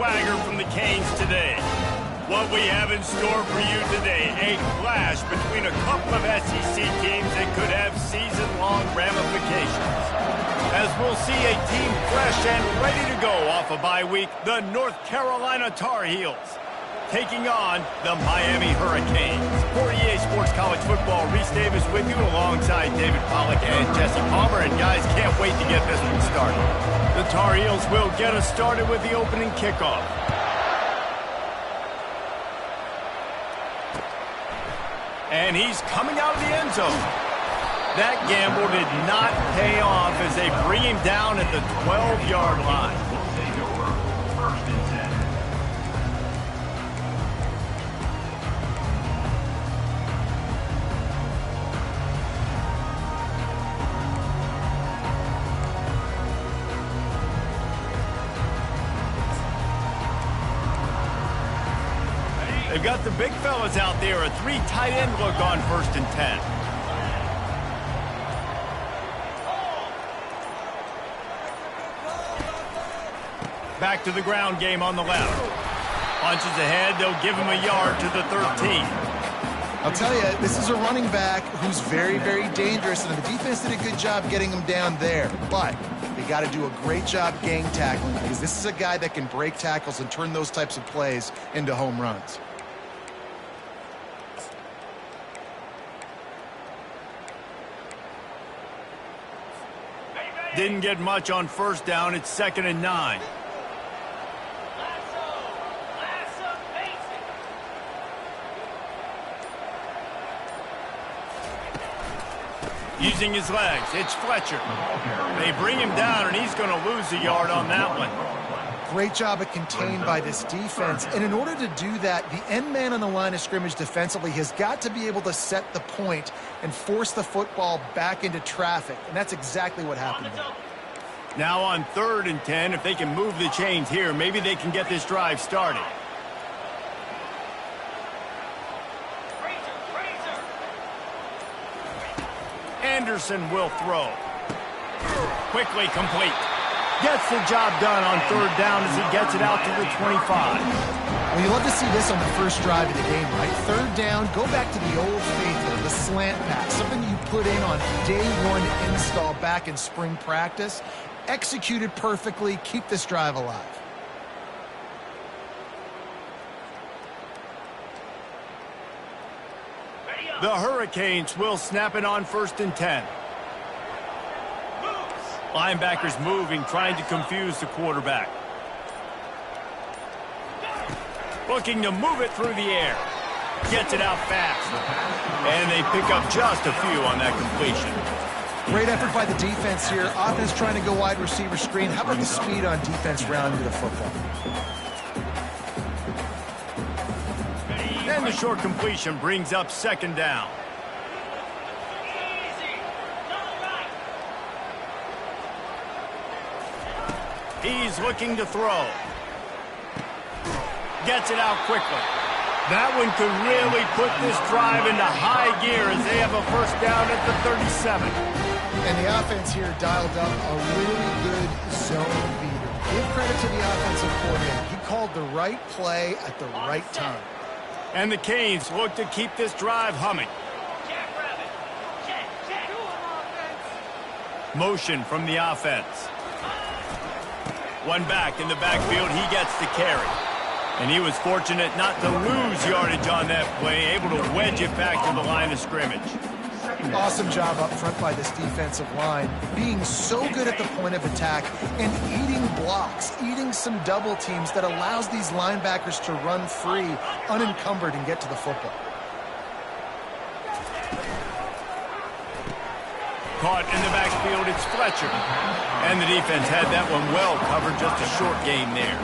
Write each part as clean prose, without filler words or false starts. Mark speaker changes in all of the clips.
Speaker 1: swagger from the Canes today. What we have in store for you today, a clash between a couple of SEC teams that could have season-long ramifications. As we'll see a team fresh and ready to go off a bye week, the North Carolina Tar Heels taking on the Miami Hurricanes. For EA Sports College Football, Reese Davis with you alongside David Pollack and Jesse Palmer. And guys, can't wait to get this one started. The Tar Heels will get us started with the opening kickoff. And he's coming out of the end zone. That gamble did not pay off as they bring him down at the 12-yard line. They've got the big fellas out there, a 3 tight end look on 1st and 10. Back to the ground game on the left. Punches ahead, they'll give him a yard to the 13.
Speaker 2: I'll tell you, this is a running back who's very, very dangerous, and the defense did a good job getting him down there. But they got to do a great job gang tackling because this is a guy that can break tackles and turn those types of plays into home runs.
Speaker 1: Didn't get much on 1st down. It's 2nd and 9. Using his legs, it's Fletcher. They bring him down, and he's going to lose a yard on that one.
Speaker 2: Great job at contained by this defense. And in order to do that, the end man on the line of scrimmage defensively has got to be able to set the point and force the football back into traffic. And that's exactly what happened there.
Speaker 1: Now on 3rd and 10, if they can move the chains here, maybe they can get this drive started. Anderson will throw. Quickly complete. Gets the job done on 3rd down as he gets it out to the 25.
Speaker 2: Well, you love to see this on the first drive of the game, right? 3rd down, go back to the old faithful, the slant pass, something you put in on day 1 install back in spring practice. Executed perfectly, keep this drive alive.
Speaker 1: The Hurricanes will snap it on 1st and 10. Linebackers moving, trying to confuse the quarterback. Looking to move it through the air. Gets it out fast. And they pick up just a few on that completion.
Speaker 2: Great effort by the defense here. Offense trying to go wide receiver screen. How about the speed on defense rounding the football?
Speaker 1: And the short completion brings up 2nd down. He's looking to throw. Gets it out quickly. That one could really put this drive into high gear as they have a 1st down at the 37.
Speaker 2: And the offense here dialed up a really good zone beater. Give credit to the offensive coordinator. He called the right play at the right time.
Speaker 1: And the Canes look to keep this drive humming. Motion from the offense. One back in the backfield, he gets the carry. And he was fortunate not to lose yardage on that play, able to wedge it back to the line of scrimmage.
Speaker 2: Awesome job up front by this defensive line, being so good at the point of attack and eating blocks, eating some double teams that allows these linebackers to run free, unencumbered, and get to the football.
Speaker 1: Caught in the backfield, it's Fletcher. And the defense had that one well covered, just a short gain there.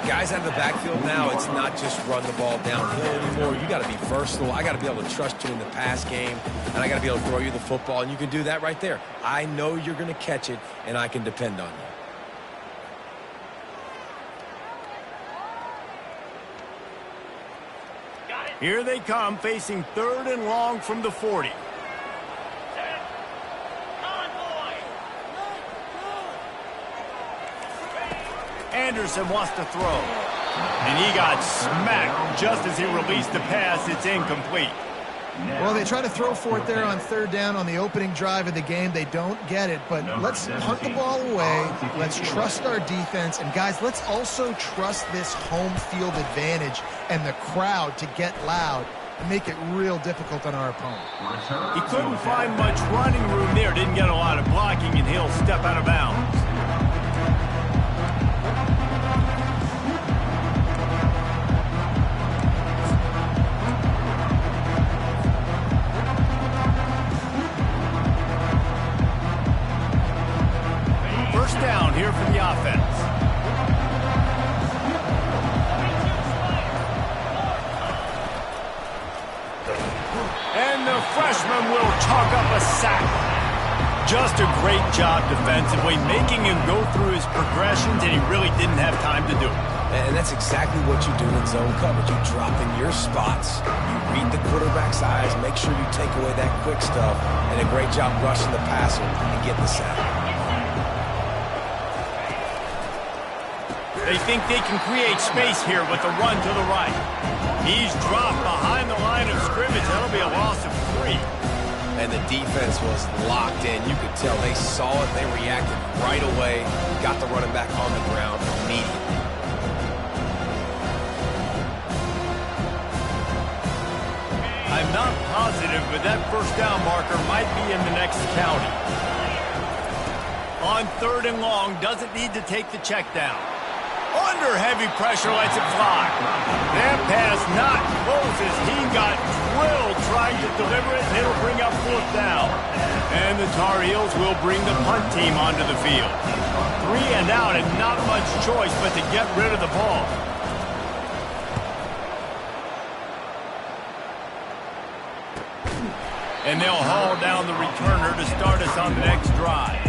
Speaker 3: Guys out of the backfield now, it's not just run the ball downhill anymore. You got to be versatile. I got to be able to trust you in the pass game, and I got to be able to throw you the football, and you can do that right there. I know you're going to catch it, and I can depend on
Speaker 1: you. Here they come, facing 3rd and long from the 40. Anderson wants to throw. And he got smacked just as he released the pass. It's incomplete.
Speaker 2: Well, they try to throw for it there on third down on the opening drive of the game. They don't get it, but let's punt the ball away. Let's trust our defense. And, guys, let's also trust this home field advantage and the crowd to get loud and make it real difficult on our opponent.
Speaker 1: He couldn't find much running room there. Didn't get a lot of blocking, and he'll step out of bounds. First down here for the offense. And the freshman will chalk up a sack. Just a great job defensively, making him go through his progressions, and he really didn't have time to do it.
Speaker 3: And that's exactly what you do in zone coverage. You drop in your spots, you read the quarterback's eyes, make sure you take away that quick stuff, and a great job rushing the passer and getting the sack.
Speaker 1: They think they can create space here with a run to the right. He's dropped behind the line of scrimmage. That'll be a loss of 3.
Speaker 3: And the defense was locked in. You could tell they saw it. They reacted right away. Got the running back on the ground immediately.
Speaker 1: I'm not positive, but that first down marker might be in the next county. On third and long, doesn't need to take the check down. Under heavy pressure, lets it fly. That pass not close as he got drilled trying to deliver it, and it'll bring up fourth down. And the Tar Heels will bring the punt team onto the field. 3 and out, and not much choice but to get rid of the ball. And they'll haul down the returner to start us on the next drive.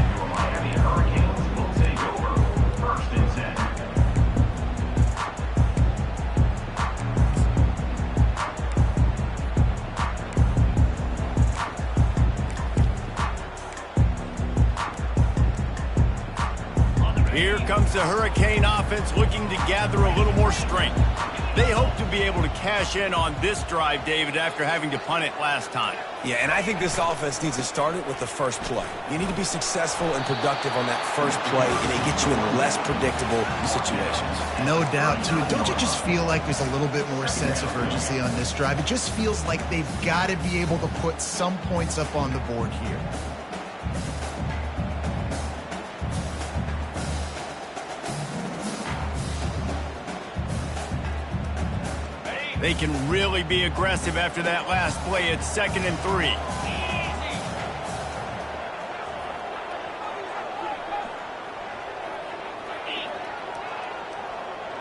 Speaker 1: Here comes the Hurricane offense looking to gather a little more strength. They hope to be able to cash in on this drive, David, after having to punt it last time.
Speaker 3: Yeah, and I think this offense needs to start it with the first play. You need to be successful and productive on that first play, and it gets you in less predictable situations.
Speaker 2: No doubt, too. Don't you just feel like there's a little bit more sense of urgency on this drive? It just feels like they've got to be able to put some points up on the board here.
Speaker 1: They can really be aggressive after that last play. It's 2nd and 3.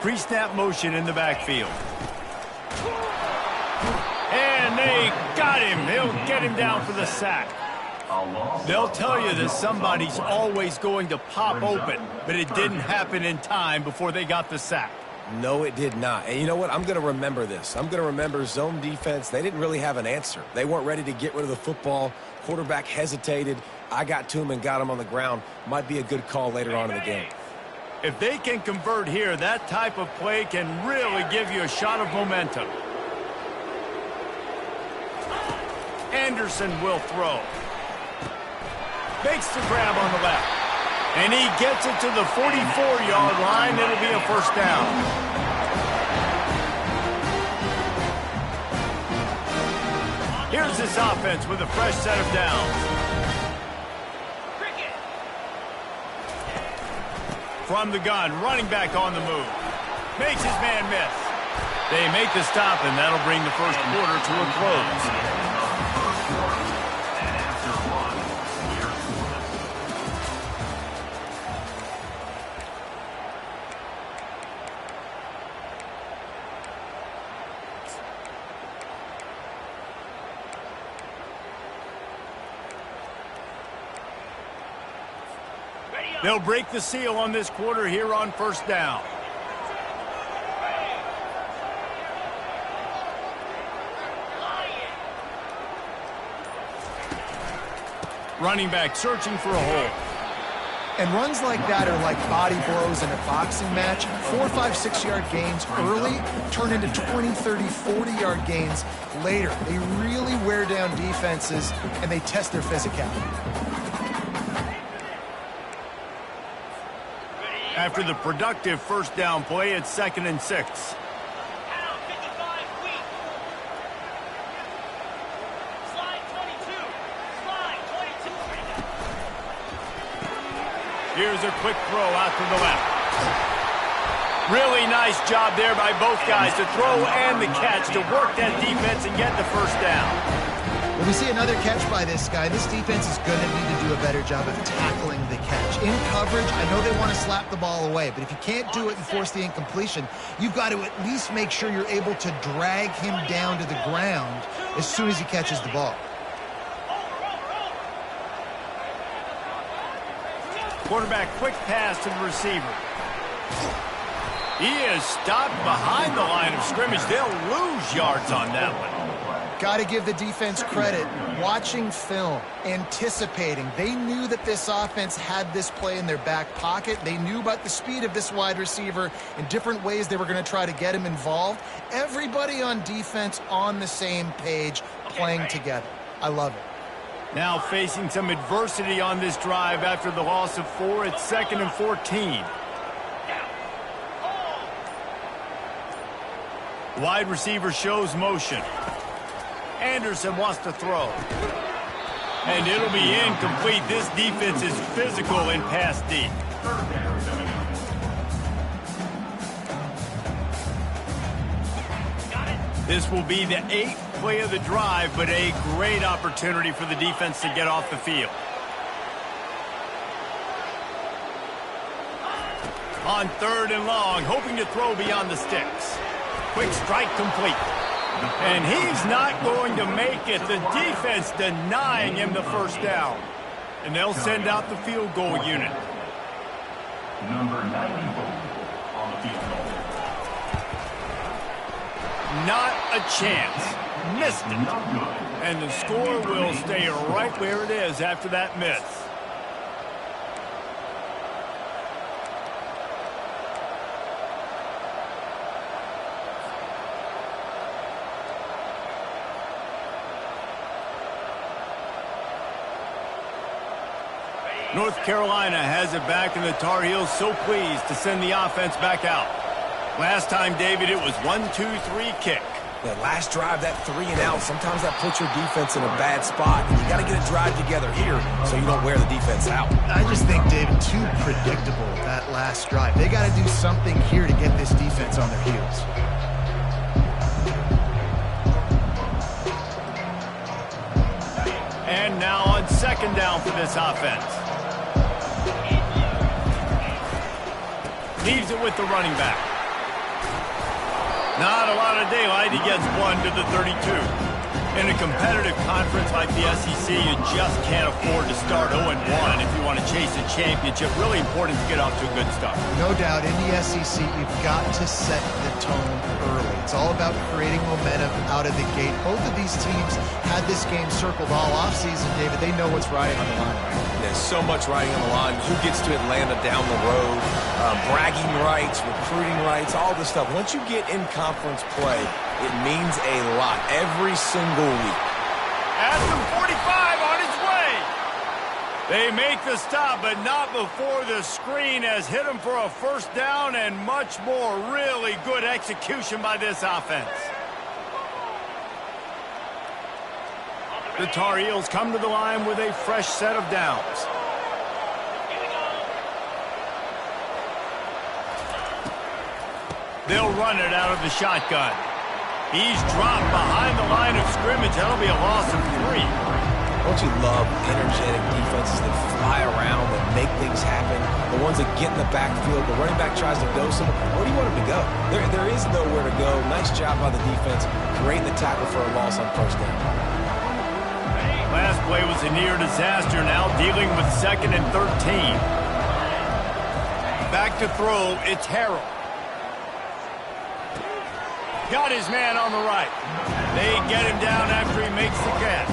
Speaker 1: Pre-snap motion in the backfield. And they got him. They'll get him down for the sack. They'll tell you that somebody's always going to pop open, but it didn't happen in time before they got the sack.
Speaker 3: No, it did not. And you know what? I'm going to remember this. I'm going to remember zone defense. They didn't really have an answer. They weren't ready to get rid of the football. Quarterback hesitated. I got to him and got him on the ground. Might be a good call later on in the game.
Speaker 1: If they can convert here, that type of play can really give you a shot of momentum. Anderson will throw. Makes the grab on the left. And he gets it to the 44-yard line. It'll be a first down. Here's this offense with a fresh set of downs. From the gun, running back on the move. Makes his man miss. They make the stop, and that'll bring the first quarter to a close. They'll break the seal on this quarter here on first down. Running back searching for a hole.
Speaker 2: And runs like that are like body blows in a boxing match. 4, 5, 6-yard gains early turn into 20, 30, 40-yard gains later. They really wear down defenses, and they test their physicality.
Speaker 1: After the productive first down play, it's 2nd and 6. Here's a quick throw out to the left. Really nice job there by both guys to throw and the catch to work that defense and get the first down.
Speaker 2: When we see another catch by this guy, this defense is going to need to do a better job of tackling the catch. In coverage, I know they want to slap the ball away, but if you can't do it and force the incompletion, you've got to at least make sure you're able to drag him down to the ground as soon as he catches the ball.
Speaker 1: Quarterback quick pass to the receiver. He is stopped behind the line of scrimmage. They'll lose yards on that one.
Speaker 2: Got to give the defense credit. Watching film, anticipating. They knew that this offense had this play in their back pocket. They knew about the speed of this wide receiver and different ways they were going to try to get him involved. Everybody on defense on the same page, playing together. I love it.
Speaker 1: Now facing some adversity on this drive after the loss of 4. It's 2nd and 14. Wide receiver shows motion. Anderson wants to throw. And it'll be incomplete. This defense is physical in pass deep. This will be the 8th play of the drive, but a great opportunity for the defense to get off the field. On 3rd and long, hoping to throw beyond the sticks. Quick strike complete. And he's not going to make it. The defense denying him the first down. And they'll send out the field goal unit.
Speaker 4: Number 94 on the field goal.
Speaker 1: Not a chance. Missed it. And the score will stay right where it is after that miss. North Carolina has it back, and the Tar Heels so pleased to send the offense back out. Last time, David, it was 1-2-3 kick.
Speaker 3: That last drive, that 3 and out, sometimes that puts your defense in a bad spot. You got to get a drive together here so you don't wear the defense out.
Speaker 2: I just think, David, too predictable, that last drive. They got to do something here to get this defense on their heels.
Speaker 1: And now on 2nd down for this offense. Leaves it with the running back. Not a lot of daylight. He gets 1 to the 32. In a competitive conference like the SEC, you just can't afford to start 0-1 if you want to chase a championship. Really important to get off to a good start.
Speaker 2: No doubt, in the SEC, you've got to set the tone early. It's all about creating momentum out of the gate. Both of these teams had this game circled all offseason, David. They know what's riding on the line.
Speaker 3: There's so much riding on the line. Who gets to Atlanta down the road? Bragging rights, recruiting rights, all this stuff. Once you get in conference play, it means a lot every single week.
Speaker 1: At the 45 on his way. They make the stop, but not before the screen has hit him for a first down and much more. Really good execution by this offense. The Tar Heels come to the line with a fresh set of downs. They'll run it out of the shotgun. He's dropped behind the line of scrimmage. That'll be a loss of 3.
Speaker 3: Don't you love energetic defenses that fly around, that make things happen? The ones that get in the backfield, the running back tries to go somewhere. Where do you want him to go? There is nowhere to go. Nice job by the defense, creating the tackle for a loss on first down.
Speaker 1: Last play was a near disaster. Now dealing with 2nd and 13. Back to throw, it's Harrell. Got his man on the right. They get him down after he makes the catch.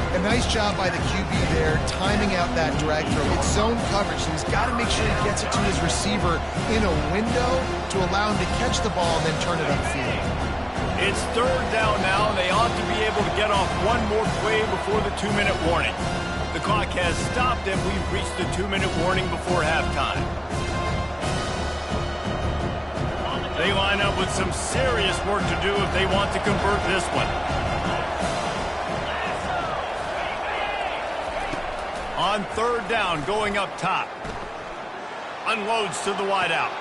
Speaker 2: A nice job by the QB there, timing out that drag throw. It's zone coverage, so he's got to make sure he gets it to his receiver in a window to allow him to catch the ball and then turn it upfield.
Speaker 1: It's third down now, and they ought to be able to get off one more play before the 2-minute warning. The clock has stopped, and we've reached the 2-minute warning before halftime. They line up with some serious work to do if they want to convert this one. On third down, going up top. Unloads to the wideout.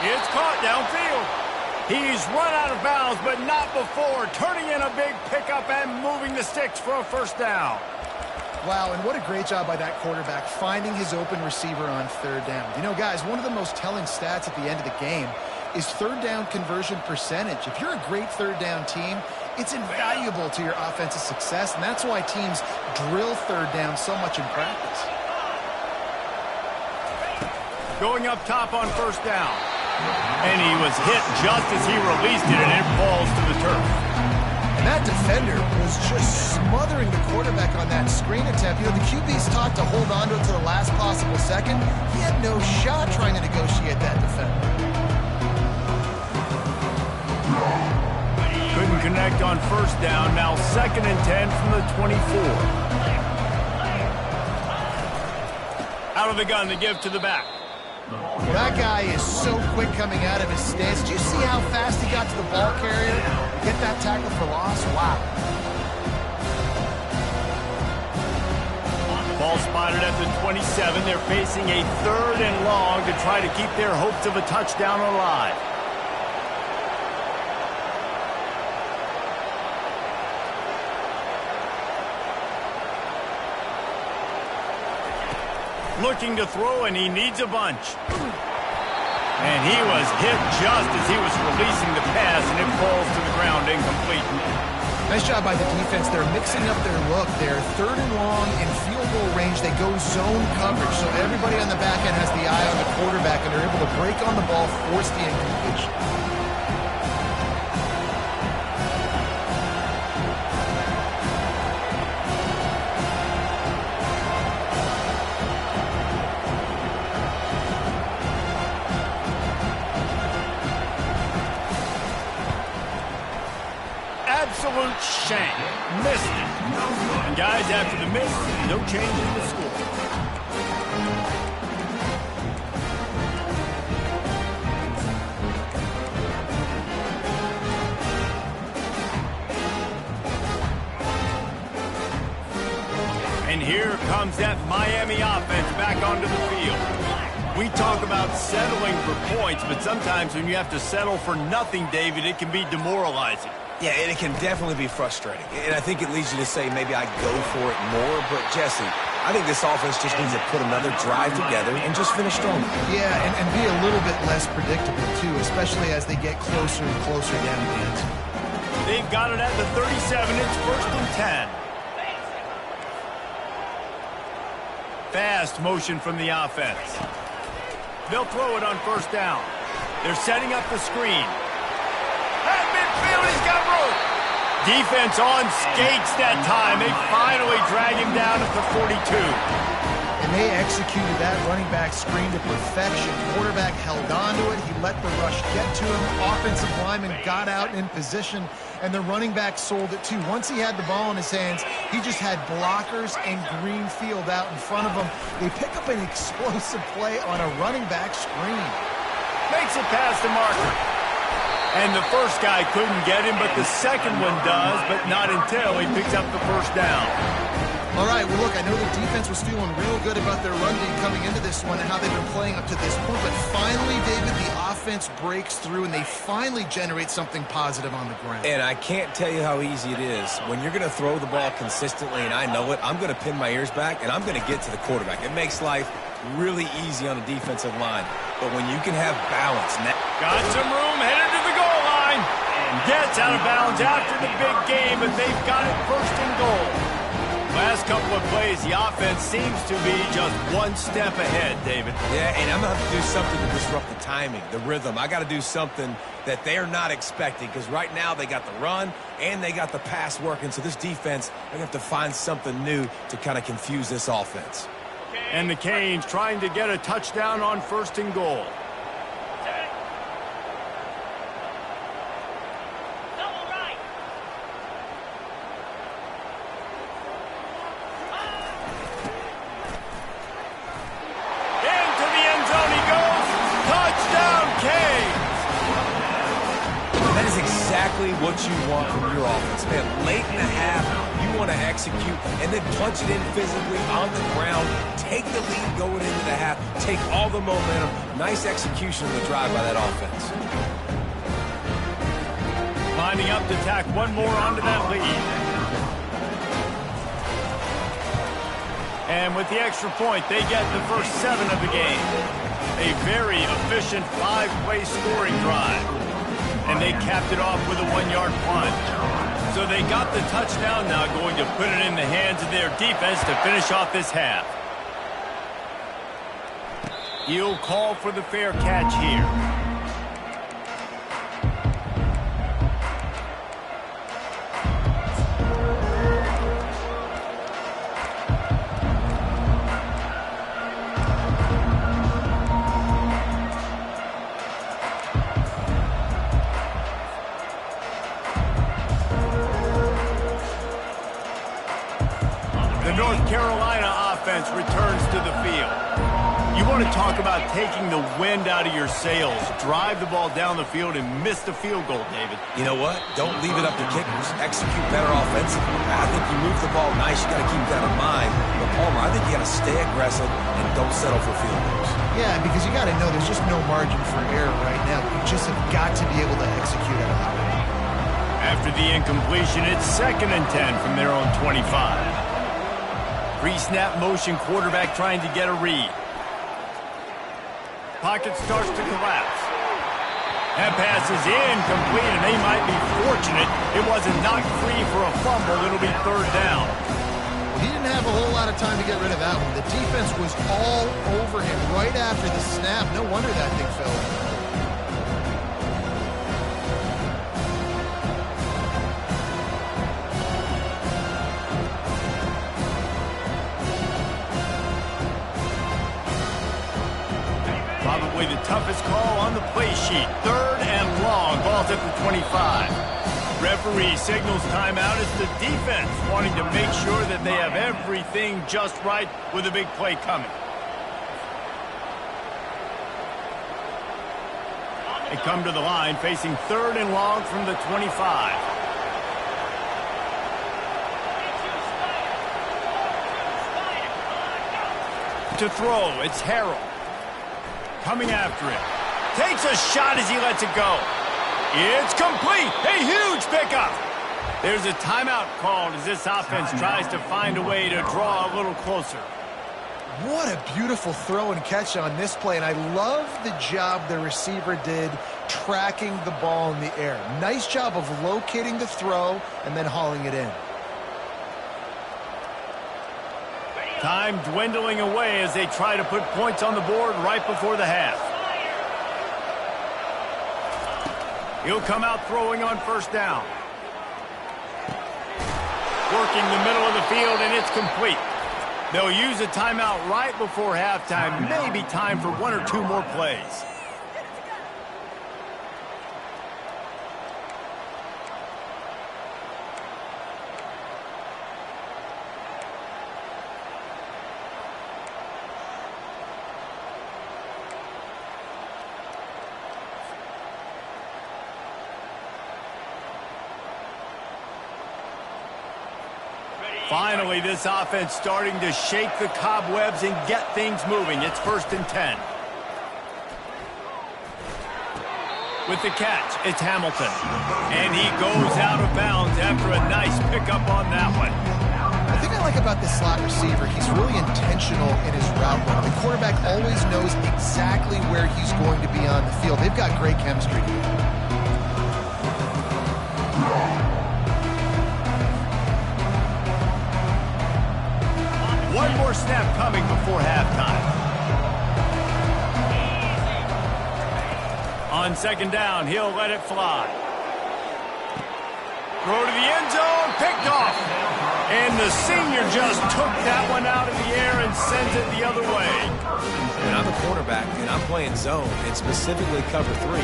Speaker 1: It's caught downfield. He's run out of bounds, but not before. Turning in a big pickup and moving the sticks for a first down.
Speaker 2: Wow, and what a great job by that quarterback, finding his open receiver on third down. You know, guys, one of the most telling stats at the end of the game is third down conversion percentage. If you're a great third down team, it's invaluable to your offensive success, and that's why teams drill third down so much in practice.
Speaker 1: Going up top on first down. And he was hit just as he released it, and it falls to the turf.
Speaker 2: And that defender was just smothering the quarterback on that screen attempt. You know, the QB's taught to hold on to it to the last possible second. He had no shot trying to negotiate that defender.
Speaker 1: Couldn't connect on first down. Now 2nd and 10 from the 24. Out of the gun to give to the back.
Speaker 2: Well, that guy is so quick coming out of his stance. Did you see how fast he got to the ball carrier? Get that tackle for loss? Wow.
Speaker 1: Ball spotted at the 27. They're facing a 3rd and long to try to keep their hopes of a touchdown alive. Looking to throw, and he needs a bunch. And he was hit just as he was releasing the pass, and it falls to the ground incomplete.
Speaker 2: Nice job by the defense. They're mixing up their look. They're 3rd and long in field goal range. They go zone coverage, so everybody on the back end has the eye on the quarterback, and they're able to break on the ball, force the incompletion.
Speaker 1: Absolute shank. Missed it. And guys, after the miss, no change in the score. And here comes that Miami offense back onto the field. We talk about settling for points, but sometimes when you have to settle for nothing, David, it can be demoralizing.
Speaker 3: Yeah, and it can definitely be frustrating. And I think it leads you to say maybe I go for it more. But, Jesse, I think this offense just needs to put another drive together and just finish strong.
Speaker 2: Yeah, and be a little bit less predictable, too, especially as they get closer and closer down the end.
Speaker 1: They've got it at the 37. It's 1st and 10. Fast motion from the offense. They'll throw it on first down. They're setting up the screen. At midfield, he's got room. Defense on skates that time. They finally drag him down at the 42.
Speaker 2: And they executed that running back screen to perfection. Quarterback held on to it. He let the rush get to him. Offensive lineman got out in position, and the running back sold it too. Once he had the ball in his hands, he just had blockers and green field out in front of him. They pick up an explosive play on a running back screen.
Speaker 1: Makes it past the marker. And the first guy couldn't get him, but the second one does, but not until he picks up the first down.
Speaker 2: All right, well, look, I know the defense was feeling real good about their run game coming into this one and how they've been playing up to this point, but finally, David, the offense breaks through and they finally generate something positive on the ground.
Speaker 3: And I can't tell you how easy it is. When you're going to throw the ball consistently, and I know it, I'm going to pin my ears back, and I'm going to get to the quarterback. It makes life really easy on the defensive line. But when you can have balance.
Speaker 1: Got some room, headed to the goal line. And gets out of bounds after the big game, but they've got it 1st and goal. Last couple of plays, the offense seems to be just one step ahead, David.
Speaker 3: Yeah, and I'm going to have to do something to disrupt the timing, the rhythm. I got to do something that they're not expecting, because right now they got the run and they got the pass working. So this defense, they're going to have to find something new to kind of confuse this offense.
Speaker 1: And the Canes trying to get a touchdown on 1st and goal.
Speaker 3: What you want from your offense, man. Late in the half, you want to execute and then punch it in physically on the ground, take the lead going into the half, take all the momentum. Nice execution of the drive by that offense.
Speaker 1: Lining up to tack one more onto that lead. And with the extra point, they get the first 7 of the game. A very efficient 5-play scoring drive. And they capped it off with a 1-yard punt. So they got the touchdown, now going to put it in the hands of their defense to finish off this half. He'll call for the fair catch here. The North Carolina offense returns to the field. You want to talk about taking the wind out of your sails. Drive the ball down the field and miss the field goal, David.
Speaker 3: You know what? Don't leave it up to kickers. Execute better offensively. I think you move the ball nice. You got to keep that in mind. But, Palmer, I think you got to stay aggressive and don't settle for field goals.
Speaker 2: Yeah, because you got to know there's just no margin for error right now. You just have got to be able to execute at a high rate.
Speaker 1: After the incompletion, it's 2nd and 10 from their own 25. Pre-snap motion, quarterback trying to get a read. Pocket starts to collapse. That pass is incomplete, and they might be fortunate it wasn't knocked free for a fumble. It'll be 3rd down.
Speaker 2: He didn't have a whole lot of time to get rid of that one. The defense was all over him right after the snap. No wonder that thing fell.
Speaker 1: Probably the toughest call on the play sheet. 3rd and long. Ball's at the 25. Referee signals timeout as the defense wanting to make sure that they have everything just right with a big play coming. They come to the line facing 3rd and long from the 25. To throw, it's Harrell. Coming after him. Takes a shot as he lets it go. It's complete. A huge pickup. There's a timeout called as this offense tries to find a way to draw a little closer.
Speaker 2: What a beautiful throw and catch on this play, and I love the job the receiver did tracking the ball in the air. Nice job of locating the throw and then hauling it in.
Speaker 1: Time dwindling away as they try to put points on the board right before the half. He'll come out throwing on 1st down. Working the middle of the field, and it's complete. They'll use a timeout right before halftime. Maybe time for 1 or 2 more plays. Finally, this offense starting to shake the cobwebs and get things moving. It's 1st and 10. With the catch, it's Hamilton. And he goes out of bounds after a nice pickup on that one.
Speaker 2: The thing I like about this slot receiver, he's really intentional in his route run. The quarterback always knows exactly where he's going to be on the field. They've got great chemistry.
Speaker 1: One more snap coming before halftime. On second down, he'll let it fly. Throw to the end zone, picked off. And the senior just took that one out of the air and sends it the other way.
Speaker 3: And I'm the quarterback, and I'm playing zone, and specifically cover 3.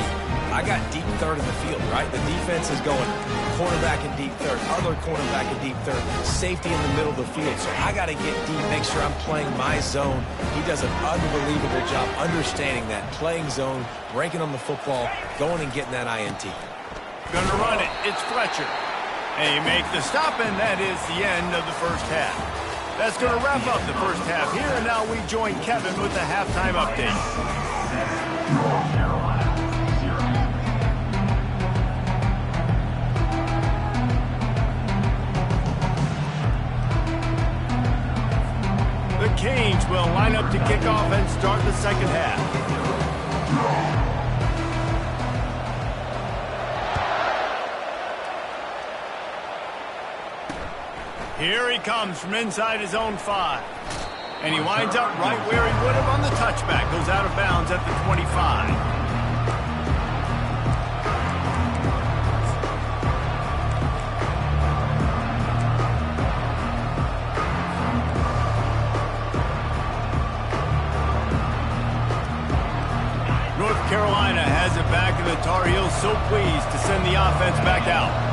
Speaker 3: I got deep third in the field, right? The defense is going cornerback in deep third, other cornerback in deep third, safety in the middle of the field. So I got to get deep, make sure I'm playing my zone. He does an unbelievable job understanding that, playing zone, breaking on the football, going and getting that INT.
Speaker 1: Gonna run it. It's Fletcher. And he makes the stop, and that is the end of the first half. That's going to wrap up the first half here, and now we join Kevin with the halftime update. The Canes will line up to kick off and start the second half. Here he comes from inside his own 5. And he winds up right where he would have on the touchback. Goes out of bounds at the 25. North Carolina has it back, and the Tar Heels so pleased to send the offense back out.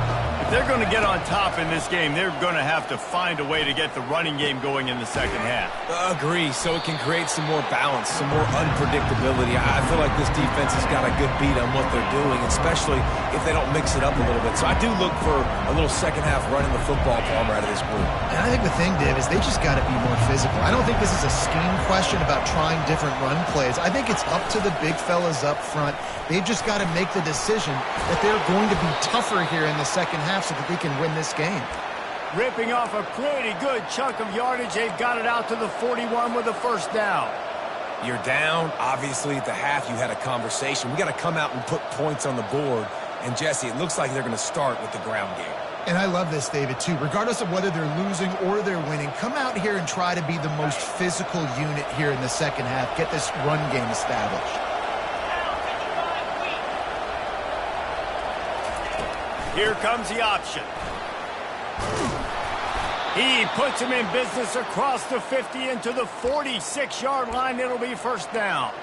Speaker 1: If they're going to get on top in this game, they're going to have to find a way to get the running game going in the second half.
Speaker 3: Agree, so it can create some more balance, some more unpredictability. I feel like this defense has got a good beat on what they're doing, especially if they don't mix it up a little bit. So I do look for a little second half running the football, Palmer, out of this group.
Speaker 2: And I think the thing, Dave, is they just got to be more physical. I don't think this is a scheme question about trying different run plays. I think it's up to the big fellas up front. They've just got to make the decision that they're going to be tougher here in the second half so that they can win this game.
Speaker 1: Ripping off a pretty good chunk of yardage. They've got it out to the 41 with a first down.
Speaker 3: You're down. Obviously, at the half, you had a conversation. We got to come out and put points on the board. And, Jesse, it looks like they're going to start with the ground game.
Speaker 2: And I love this, David, too. Regardless of whether they're losing or they're winning, come out here and try to be the most physical unit here in the second half. Get this run game established.
Speaker 1: Here comes the option. He puts him in business across the 50 into the 46-yard line. It'll be first down.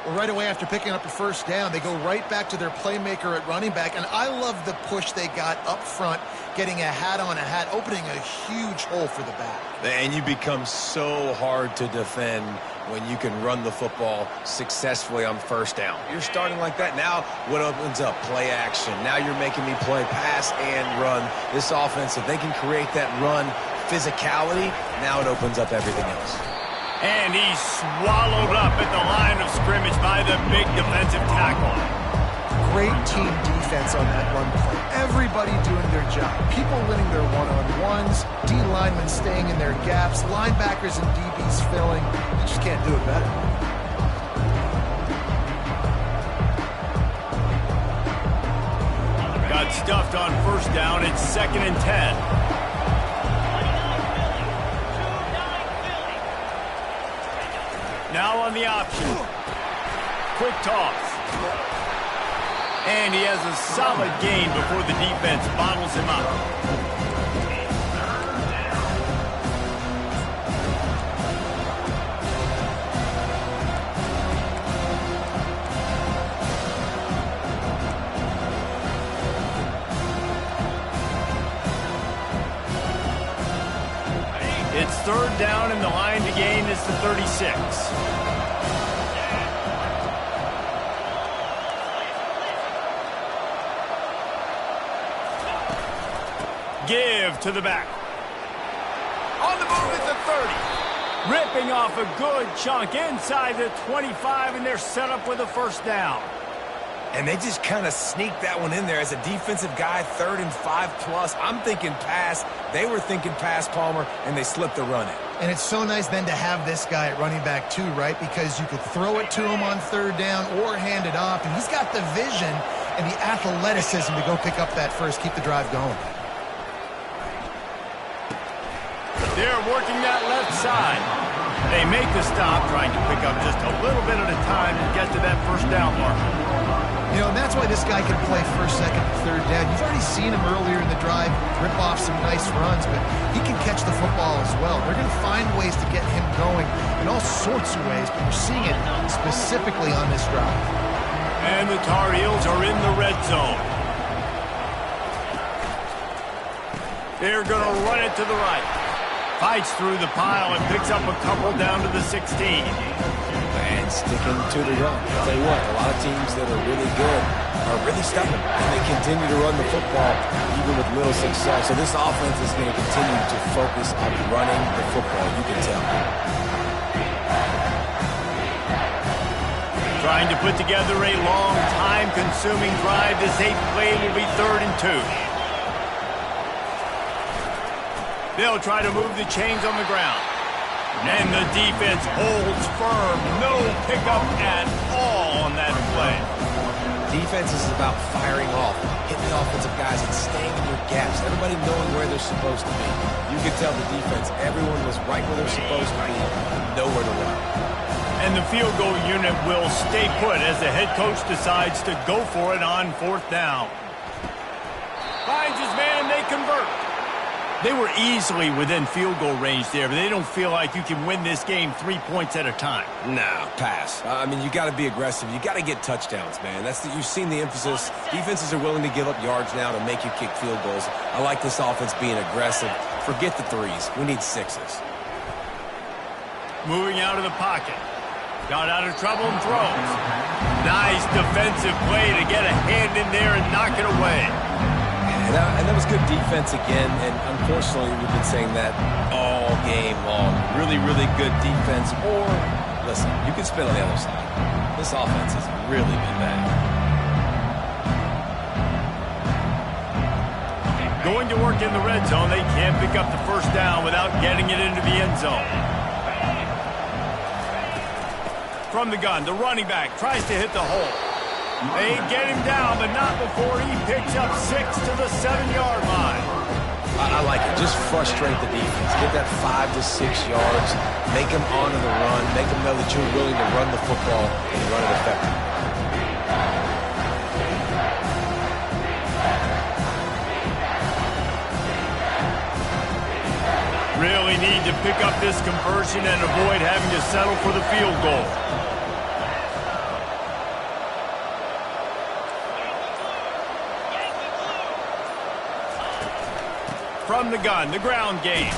Speaker 2: Well, right away after picking up a first down, they go right back to their playmaker at running back. And I love the push they got up front, getting a hat on a hat, opening a huge hole for the back.
Speaker 3: And you become so hard to defend when you can run the football successfully on first down. You're starting like that. Now what opens up? Play action. Now you're making me play pass and run. This offense, if they can create that run physicality, now it opens up everything else.
Speaker 1: And he's swallowed up at the line of scrimmage by the big defensive tackle.
Speaker 2: Great team defense on that run play. Everybody doing their job. People winning their one-on-ones, D-linemen staying in their gaps, linebackers and DBs filling. You just can't do it better.
Speaker 1: Got stuffed on first down. It's 2nd and 10. Now on the option. Quick toss. And he has a solid gain before the defense bottles him up. It's 3rd down, and the line to gain is the 36. Give to the back. On the move at the 30. Ripping off a good chunk inside the 25, and they're set up with a first down.
Speaker 3: And they just kind of sneaked that one in there as a defensive guy, 3rd and 5+. I'm thinking pass. They were thinking pass, Palmer, and they slipped the run in.
Speaker 2: And it's so nice then to have this guy at running back too, right? Because you could throw it to him on 3rd down or hand it off. And he's got the vision and the athleticism to go pick up that first, keep the drive going.
Speaker 1: They're working that left side. They make the stop, trying to pick up just a little bit at a time to get to that first down marker.
Speaker 2: You know, and that's why this guy can play first, second, and third down. You've already seen him earlier in the drive rip off some nice runs, but he can catch the football as well. They're going to find ways to get him going in all sorts of ways, but you're seeing it specifically on this drive.
Speaker 1: And the Tar Heels are in the red zone. They're going to run it to the right. Fights through the pile and picks up a couple down to the 16.
Speaker 3: And sticking to the run. I'll tell you what, a lot of teams that are really good are really stubborn, and they continue to run the football even with little success. So this offense is going to continue to focus on running the football, you can tell.
Speaker 1: Trying to put together a long, time-consuming drive. This 8th play will be 3rd and 2. They'll try to move the chains on the ground. And the defense holds firm. No pickup at all on that play.
Speaker 3: Defense is about firing off, hitting the offensive guys and staying in your gaps. Everybody knowing where they're supposed to be. You could tell the defense, everyone was right where they're supposed to be, nowhere to run.
Speaker 1: And the field goal unit will stay put as the head coach decides to go for it on 4th down. Finds his man, they convert. They were easily within field goal range there, but they don't feel like you can win this game 3 points at a time.
Speaker 3: No, pass. I mean, you got to be aggressive. You got to get touchdowns, man. You've seen the emphasis. Defenses are willing to give up yards now to make you kick field goals. I like this offense being aggressive. Forget the threes. We need 6s.
Speaker 1: Moving out of the pocket. Got out of trouble and throws. Nice defensive play to get a hand in there and knock it away.
Speaker 3: And that was good defense again, and unfortunately we've been saying that all game long. Really, really good defense. Or, listen, you can spin on the other side. This offense has really been bad.
Speaker 1: Going to work in the red zone, they can't pick up the first down without getting it into the end zone. From the gun, the running back tries to hit the hole. They get him down, but not before he picks up 6 to the 7-yard line.
Speaker 3: I like it. Just frustrate the defense. Get that 5 to 6 yards. Make them honor the run. Make them know that you're willing to run the football and run it effectively.
Speaker 1: Really need to pick up this conversion and avoid having to settle for the field goal. From the gun, the ground game.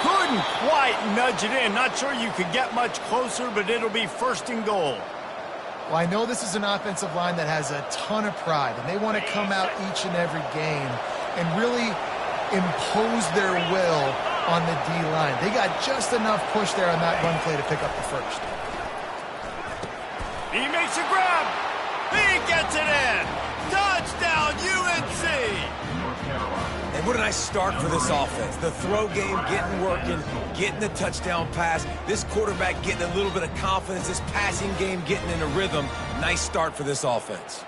Speaker 1: Couldn't quite nudge it in. Not sure you could get much closer, but it'll be 1st and goal.
Speaker 2: Well, I know this is an offensive line that has a ton of pride, and they want to come out each and every game and really impose their will on the D-line. They got just enough push there on that run play to pick up the first.
Speaker 1: He makes a grab. He gets it in. Touchdown, UNC.
Speaker 3: And what a nice start for this offense. The throw game getting working, getting the touchdown pass. This quarterback getting a little bit of confidence. This passing game getting in a rhythm. Nice start for this offense.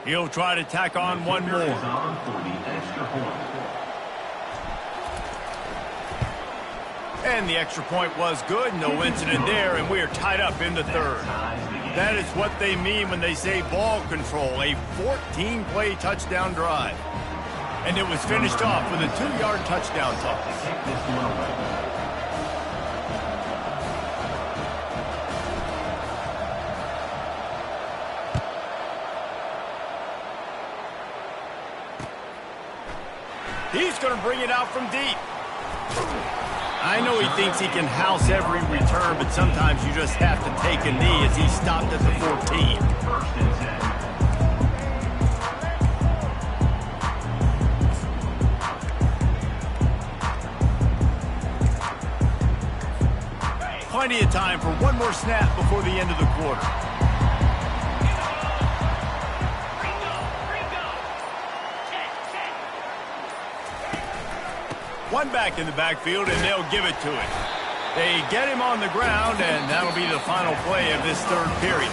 Speaker 1: He'll try to tack on one more. And the extra point was good. No incident there, and we are tied up in the 3rd. That is what they mean when they say ball control, a 14-play touchdown drive. And it was finished off with a 2-yard touchdown toss. He's going to bring it out from deep. I know he thinks he can house every return, but sometimes you just have to take a knee as he stopped at the 14. Plenty of time for one more snap before the end of the quarter. One back in the backfield, and they'll give it to it. They get him on the ground, and that'll be the final play of this 3rd period.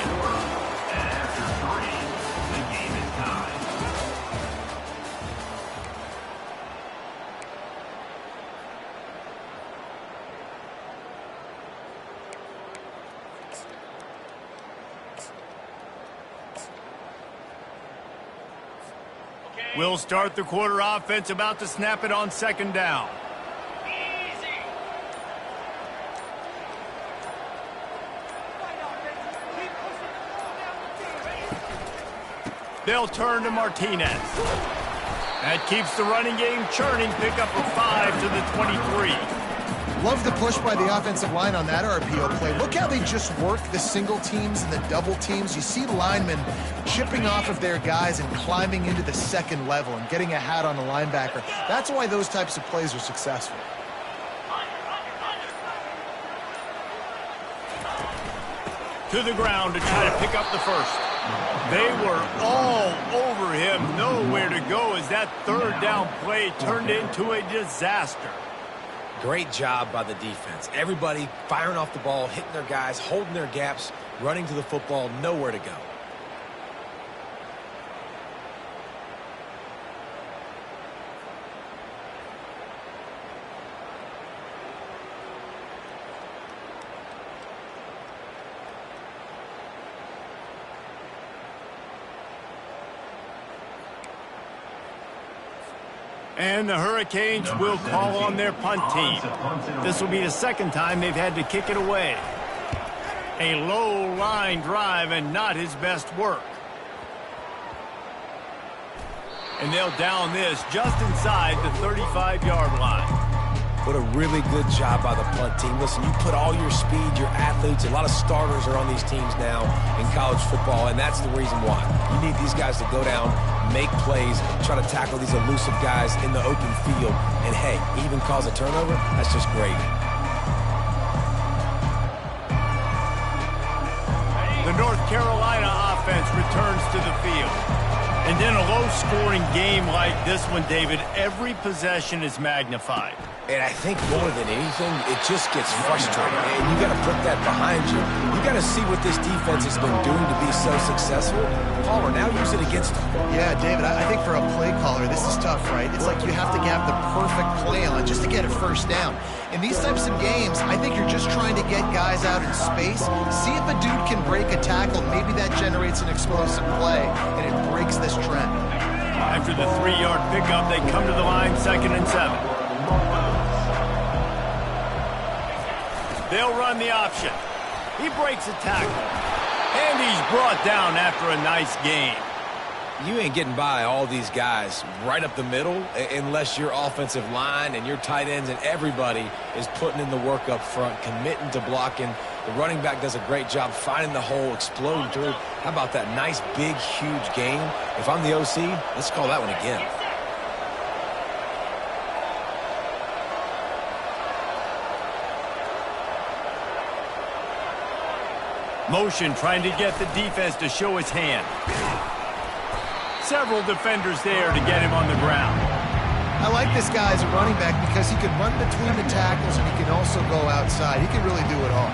Speaker 1: We'll start the quarter offense, about to snap it on second down. They'll turn to Martinez. That keeps the running game churning. Pick up a 5 to the 23.
Speaker 2: Love the push by the offensive line on that RPO play. Look how they just work the single teams and the double teams. You see linemen chipping off of their guys and climbing into the second level and getting a hat on the linebacker. That's why those types of plays are successful.
Speaker 1: To the ground to try to pick up the first. They were all over him, nowhere to go as that third down play turned into a disaster.
Speaker 3: Great job by the defense. Everybody firing off the ball, hitting their guys, holding their gaps, running to the football, nowhere to go.
Speaker 1: And the Hurricanes will call on their punt team. This will be the second time they've had to kick it away. A low line drive and not his best work. And they'll down this just inside the 35-yard line.
Speaker 3: What a really good job by the punt team. Listen, you put all your speed, your athletes, a lot of starters are on these teams now in college football, and that's the reason why. You need these guys to go down, make plays, try to tackle these elusive guys in the open field, and hey, even cause a turnover, that's just great.
Speaker 1: The North Carolina offense returns to the field. And in a low-scoring game like this one, David, every possession is magnified.
Speaker 3: And I think more than anything, it just gets frustrating. And you got to put that behind you. You got to see what this defense has been doing to be so successful. Palmer, now use it against them.
Speaker 2: Yeah, David, I think for a play caller, this is tough, right? It's like you have to have the perfect play on just to get a first down. In these types of games, I think you're just trying to get guys out in space, see if a dude can break a tackle. Maybe that generates an explosive play, and it breaks this trend.
Speaker 1: After the 3-yard pickup, they come to the line, 2nd and 7. They'll run the option. He breaks a tackle. And he's brought down after a nice gain.
Speaker 3: You ain't getting by all these guys right up the middle unless your offensive line and your tight ends and everybody is putting in the work up front, committing to blocking. The running back does a great job finding the hole, exploding through. How about that nice, big, huge gain? If I'm the OC, let's call that one again.
Speaker 1: Motion trying to get the defense to show his hand. Several defenders there to get him on the ground.
Speaker 2: I like this guy as a running back because he can run between the tackles and he can also go outside. He can really do it all.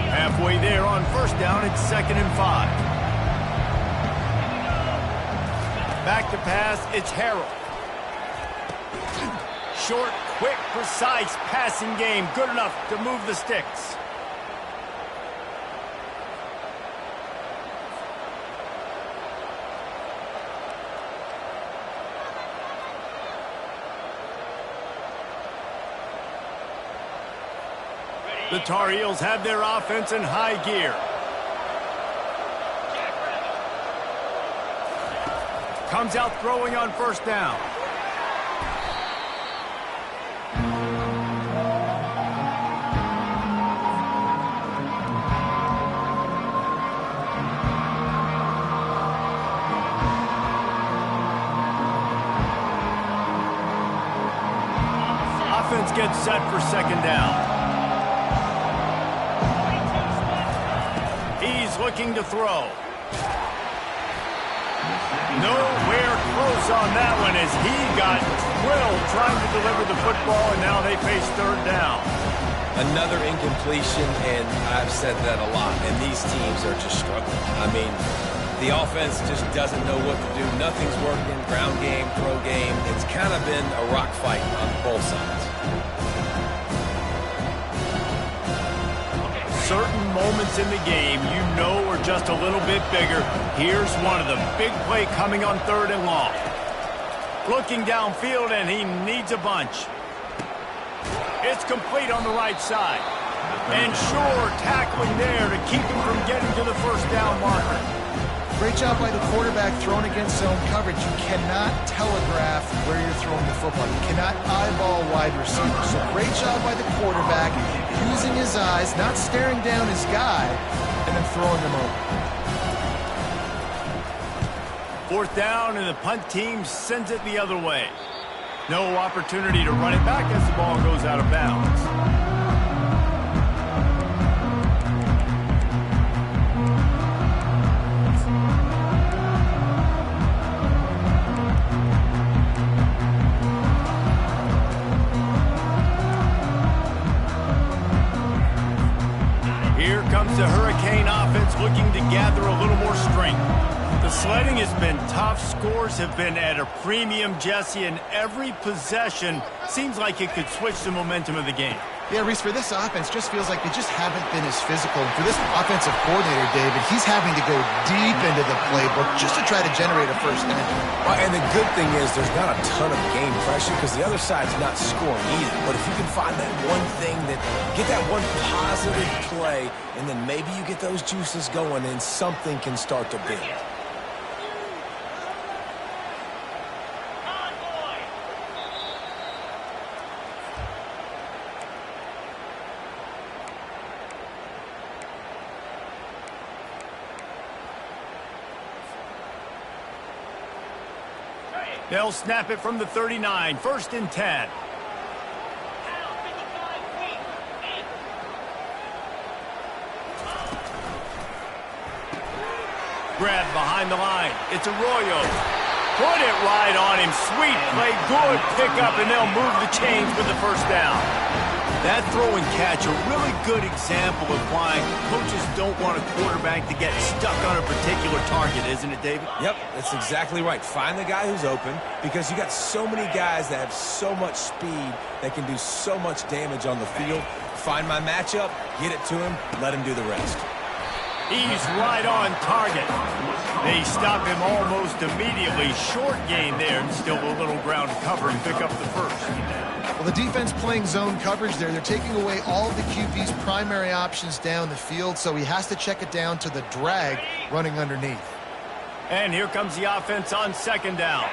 Speaker 1: Halfway there on first down, it's 2nd and 5. Back to pass, it's Harrell. Short, quick, precise passing game. Good enough to move the sticks. The Tar Heels have their offense in high gear. Comes out throwing on first down. Offense gets set for 2nd down. He's looking to throw. Nowhere close on that one as he got drilled trying to deliver the football, and now they face 3rd down.
Speaker 3: Another incompletion, and I've said that a lot, and these teams are just struggling. I mean, The offense just doesn't know what to do. Nothing's working. Ground game, throw game. It's kind of been a rock fight on both sides.
Speaker 1: Certain moments in the game you know are just a little bit bigger. Here's one of them. Big play coming on 3rd and long. Looking downfield, and he needs a bunch. It's complete on the right side. And sure, tackling there to keep him from getting to the first down marker.
Speaker 2: Great job by the quarterback throwing against zone coverage. You cannot telegraph where you're throwing the football. You cannot eyeball wide receiver. So great job by the quarterback using his eyes, not staring down his guy, and then throwing him over.
Speaker 1: 4th down, and the punt team sends it the other way. No opportunity to run it back as the ball goes out of bounds. Here comes the Hurricane offense looking to gather a little more strength. The sledding has been tough. Scores have been at a premium, Jesse, and every possession seems like it could switch the momentum of the game.
Speaker 2: Yeah, Reese, for this offense, just feels like they just haven't been as physical. And for this offensive coordinator, David, he's having to go deep into the playbook just to try to generate a first down.
Speaker 3: And the good thing is there's not a ton of game pressure because the other side's not scoring either. But if you can find that one thing get that one positive play, and then maybe you get those juices going and something can start to build.
Speaker 1: They'll snap it from the 39, 1st and 10. Grab behind the line. It's Arroyo. Put it right on him. Sweet play, good pickup, and they'll move the chains with the first down. That throw and catch, a really good example of why coaches don't want a quarterback to get stuck on a particular target, isn't it, David?
Speaker 3: Yep, that's exactly right. Find the guy who's open because you got so many guys that have so much speed that can do so much damage on the field. Find my matchup, get it to him, let him do the rest.
Speaker 1: He's right on target. They stop him almost immediately. Short gain there, and still a little ground to cover and pick up the first.
Speaker 2: Well, the defense playing zone coverage there. They're taking away all of the QB's primary options down the field, so he has to check it down to the drag running underneath.
Speaker 1: And here comes the offense on 2nd down.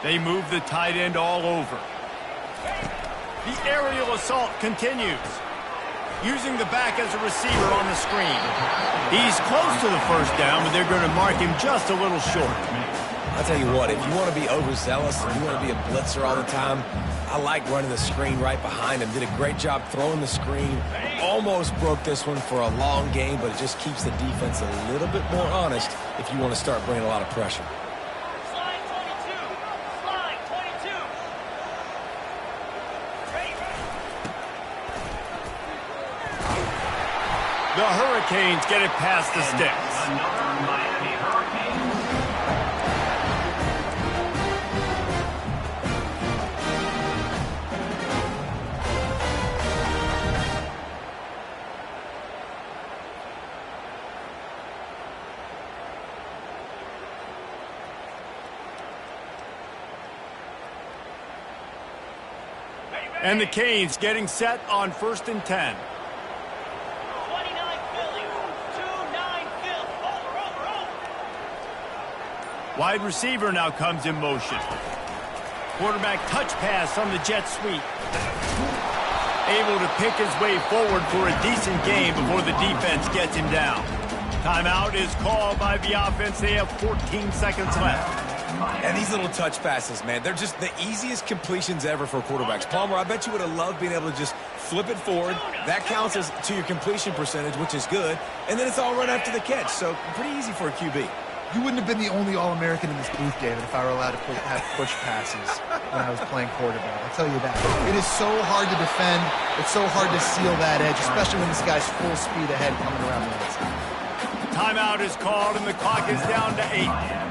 Speaker 1: They move the tight end all over. The aerial assault continues. Using the back as a receiver on the screen. He's close to the first down, but they're going to mark him just a little short.
Speaker 3: I'll tell you what, if you want to be overzealous and you want to be a blitzer all the time, I like running the screen right behind him. Did a great job throwing the screen. Almost broke this one for a long game, but it just keeps the defense a little bit more honest if you want to start bringing a lot of pressure.
Speaker 1: The Hurricanes get it past the sticks. And the Canes getting set on 1st and 10. Wide receiver now comes in motion. Quarterback touch pass on the jet sweep. Able to pick his way forward for a decent game before the defense gets him down. Timeout is called by the offense. They have 14 seconds left.
Speaker 3: And these little touch passes, man, they're just the easiest completions ever for quarterbacks. Palmer, I bet you would have loved being able to just flip it forward. That counts as to your completion percentage, which is good. And then it's all run after the catch. So pretty easy for a QB.
Speaker 2: You wouldn't have been the only All-American in this booth, David, if I were allowed to have push passes when I was playing quarterback. I'll tell you that. It is so hard to defend. It's so hard to seal that edge, especially when this guy's full speed ahead coming around the outside.
Speaker 1: Timeout is called, and the clock is down to 8.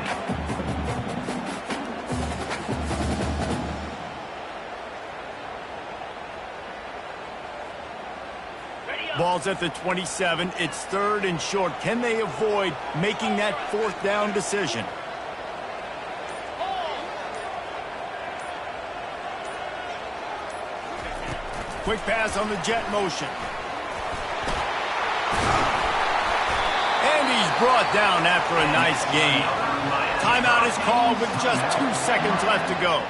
Speaker 1: Ball's at the 27. It's 3rd and short. Can they avoid making that 4th down decision? Quick pass on the jet motion. And he's brought down after a nice gain. Timeout is called with just 2 seconds left to go.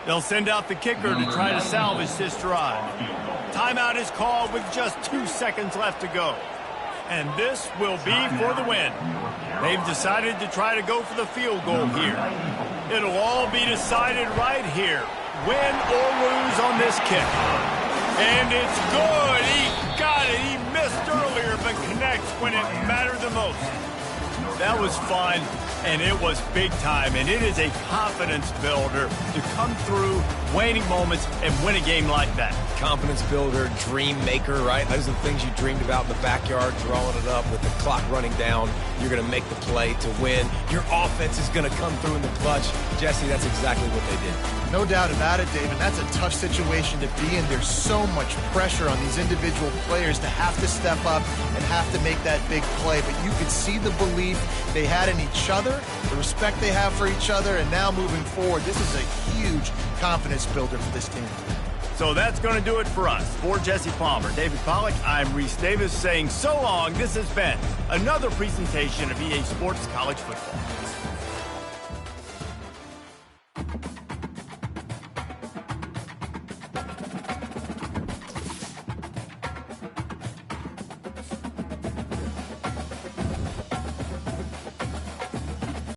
Speaker 1: They'll send out the kicker to try to salvage this drive. Timeout is called with just 2 seconds left to go. And this will be for the win. They've decided to try to go for the field goal here. It'll all be decided right here, win or lose on this kick. And it's good. He got it. He missed earlier, but connects when it mattered the most. That was fun, and it was big time, and it is a confidence builder to come through waning moments and win a game like that.
Speaker 3: Confidence builder, dream maker, right? Those are the things you dreamed about in the backyard, drawing it up with the clock running down. You're going to make the play to win. Your offense is going to come through in the clutch. Jesse, that's exactly what they did.
Speaker 2: No doubt about it, David. That's a tough situation to be in. There's so much pressure on these individual players to have to step up and have to make that big play. But you could see the belief they had in each other, the respect they have for each other, and now moving forward, this is a huge confidence builder for this team.
Speaker 1: So that's going to do it for us. For Jesse Palmer, David Pollack, I'm Reese Davis saying so long. This has been another presentation of EA Sports College Football.